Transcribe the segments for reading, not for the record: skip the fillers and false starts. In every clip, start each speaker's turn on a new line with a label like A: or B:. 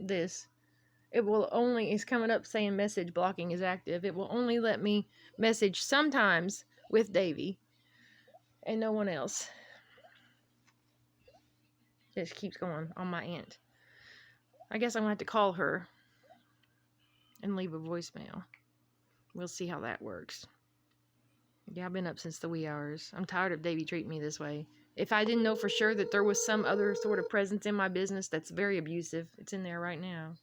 A: this. It will only, it's coming up saying message blocking is active. It will only let me message sometimes with Davy and no one else. It just keeps going on my aunt. I guess I'm going to have to call her and leave a voicemail. We'll see how that works. Yeah, I've been up since the wee hours. I'm tired of Davy treating me this way. If I didn't know for sure that there was some other sort of presence in my business that's very abusive, it's in there right now.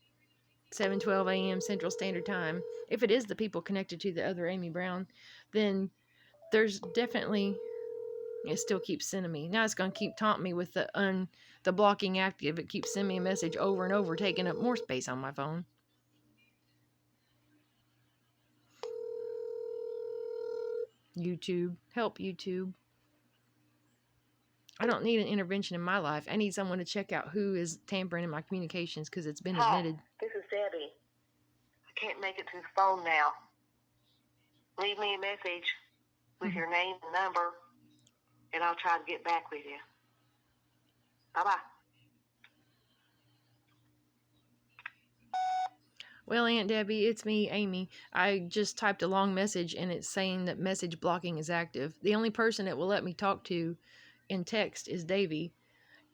A: 7:12 a.m. Central Standard Time. If it is the people connected to the other Amy Brown, then there's definitely, it still keeps sending me. Now it's going to keep taunting me with the blocking active. It keeps sending me a message over and over, taking up more space on my phone. YouTube. Help, YouTube. I don't need an intervention in my life. I need someone to check out who is tampering in my communications because it's been admitted.
B: This is Debbie. I can't make it to the phone now. Leave me a message with your name and number, and I'll try to get back with you. Bye-bye.
A: Well, Aunt Debbie, it's me, Amy. I just typed a long message, and it's saying that message blocking is active. The only person it will let me talk to in text is Davy,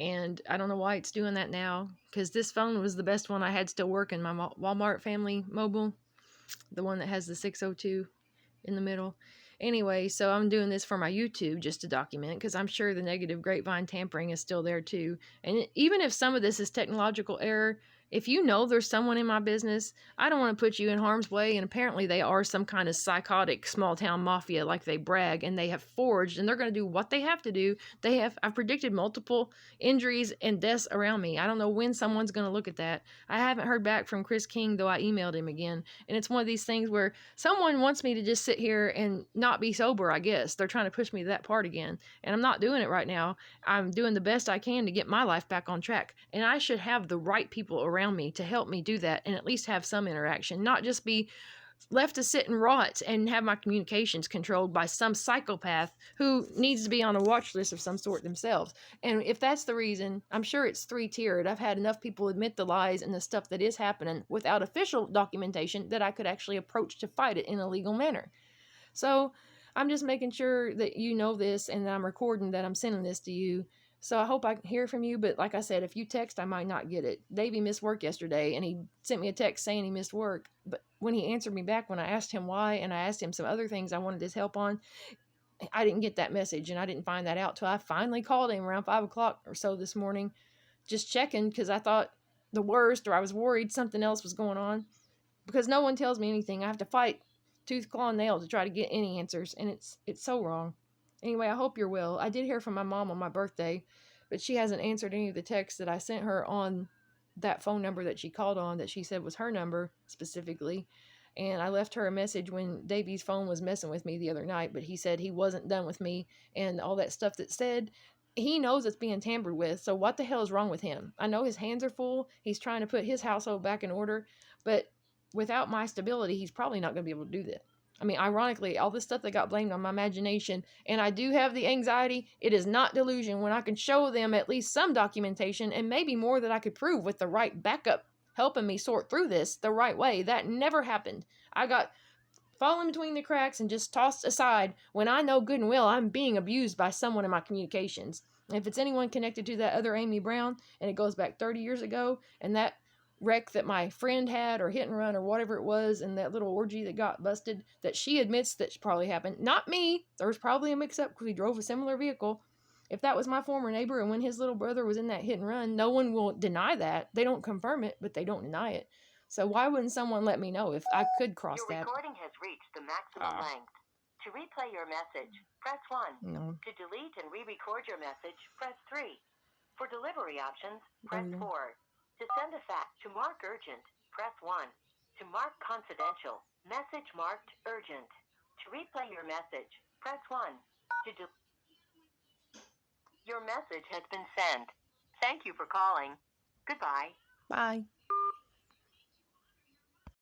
A: and I don't know why it's doing that now, because this phone was the best one I had still working, my Walmart family mobile, the one that has the 602 in the middle. Anyway, so I'm doing this for my YouTube just to document, because I'm sure the negative grapevine tampering is still there too. And even if some of this is technological error, if you know there's someone in my business, I don't want to put you in harm's way, and apparently they are some kind of psychotic small-town mafia like they brag, and they have forged, and they're going to do what they have to do. I've predicted multiple injuries and deaths around me. I don't know when someone's going to look at that. I haven't heard back from Chris King, though I emailed him again, and it's one of these things where someone wants me to just sit here and not be sober, I guess. They're trying to push me to that part again, and I'm not doing it right now. I'm doing the best I can to get my life back on track, and I should have the right people around me to help me do that and at least have some interaction, not just be left to sit and rot and have my communications controlled by some psychopath who needs to be on a watch list of some sort themselves. And if that's the reason, I'm sure it's three-tiered. I've had enough people admit the lies and the stuff that is happening without official documentation that I could actually approach to fight it in a legal manner. So I'm just making sure that you know this, and that I'm recording that I'm sending this to you. So I hope I can hear from you, but like I said, if you text, I might not get it. Davey missed work yesterday, and he sent me a text saying he missed work. But when he answered me back, when I asked him why, and I asked him some other things I wanted his help on, I didn't get that message, and I didn't find that out till I finally called him around 5 o'clock or so this morning, just checking, because I thought the worst, or I was worried something else was going on, because no one tells me anything. I have to fight tooth, claw, and nail to try to get any answers, and it's so wrong. Anyway, I hope you're well. I did hear from my mom on my birthday, but she hasn't answered any of the texts that I sent her on that phone number that she called on that she said was her number specifically. And I left her a message when Davy's phone was messing with me the other night, but he said he wasn't done with me and all that stuff that said. He knows it's being tampered with, so what the hell is wrong with him? I know his hands are full. He's trying to put his household back in order, but without my stability, he's probably not going to be able to do that. I mean, ironically, all this stuff that got blamed on my imagination, and I do have the anxiety, it is not delusion when I can show them at least some documentation and maybe more that I could prove with the right backup helping me sort through this the right way. That never happened. I got fallen between the cracks and just tossed aside when I know good and well I'm being abused by someone in my communications. And if it's anyone connected to that other Amy Brown, and it goes back 30 years ago, and that wreck that my friend had, or hit and run, or whatever it was, and that little orgy that got busted, that she admits that probably happened. Not me. There was probably a mix-up because we drove a similar vehicle. If that was my former neighbor, and when his little brother was in that hit and run, no one will deny that. They don't confirm it, but they don't deny it. So why wouldn't someone let me know if I could cross that?
B: Your recording has reached the maximum length. To replay your message, press 1.
A: No.
B: To delete and re-record your message, press 3. For delivery options, press 4. To send a fax, to mark urgent, press 1. To mark confidential, message marked urgent. To replay your message, press 1. Your message has been sent. Thank you for calling. Goodbye.
A: Bye.